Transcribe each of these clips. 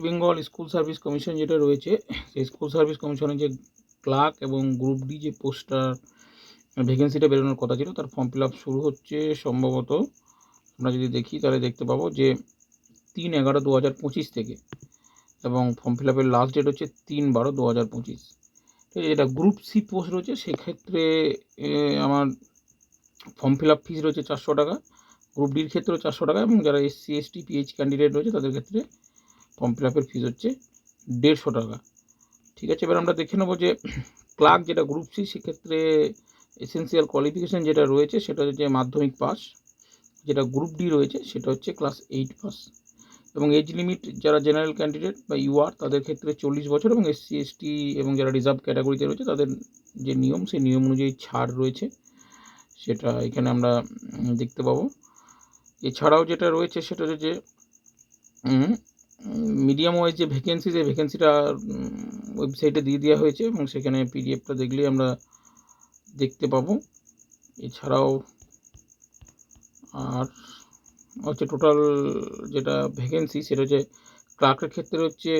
Bengal school service commission যেটা রয়েছে, সেই স্কুল সার্ভিস কমিশনের যে ক্লার্ক এবং গ্রুপ ডি যে পোস্টটা ভ্যাকেন্সিটা বেরোনোর কথা ছিল, তার ফর্ম ফিল আপ শুরু হচ্ছে সম্ভবত। আমরা যদি দেখি তাহলে দেখতে পাবো যে 3/11/2025 থেকে, এবং ফর্ম ফিল আপের লাস্ট ডেট হচ্ছে 3/12/2025। ঠিক আছে, যেটা গ্রুপ সি পোস্ট রয়েছে সেক্ষেত্রে আমার ফর্ম ফিল আপ ফিস রয়েছে 400 টাকা, গ্রুপ ডির ক্ষেত্রেও 400 টাকা, এবং যারা SC ST PH ক্যান্ডিডেট রয়েছে তাদের ক্ষেত্রে ফর্ম ফিল আপের ফিস হচ্ছে 150 টাকা। ঠিক আছে, এবার আমরা দেখে নেবো যে ক্লার্ক যেটা গ্রুপ সি, সেক্ষেত্রে এসেন্সিয়াল কোয়ালিফিকেশান যেটা রয়েছে সেটা হচ্ছে মাধ্যমিক পাস। যেটা গ্রুপ ডি রয়েছে সেটা হচ্ছে ক্লাস 8 পাস, এবং এজ লিমিট যারা জেনারেল ক্যান্ডিডেট বা UR তাদের ক্ষেত্রে 40 বছর, এবং SC ST এবং যারা রিজার্ভ ক্যাটাগরিতে রয়েছে তাদের যে নিয়ম, সেই নিয়ম অনুযায়ী ছাড় রয়েছে, সেটা এখানে আমরা দেখতে পাবো। এছাড়াও যেটা রয়েছে সেটা হচ্ছে যে মিডিয়াম ওয়াইজ যে ভ্যাকেন্সি, সেই ভ্যাকেন্সিটা ওয়েবসাইটে দিয়ে দেওয়া হয়েছে, এবং সেখানে PDFটা দেখলেই আমরা দেখতে পাবো। এছাড়াও আর হচ্ছে টোটাল যেটা ভ্যাকেন্সি সেটা হচ্ছে ক্লার্কের ক্ষেত্রে হচ্ছে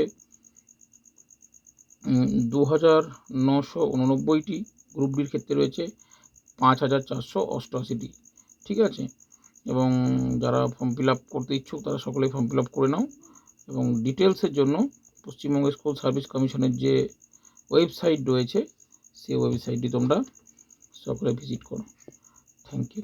2989টি, গ্রুপ ডির ক্ষেত্রে রয়েছে 5488টি। ঠিক আছে, এবং যারা ফর্ম ফিল আপ করতে ইচ্ছুক তারা সকলেই ফর্ম ফিল আপ করে নাও, এবং ডিটেলসের জন্য পশ্চিমবঙ্গ স্কুল সার্ভিস কমিশনের যে ওয়েবসাইট রয়েছে সেই ওয়েবসাইটটি তোমরা সকলে ভিজিট করো। Thank you.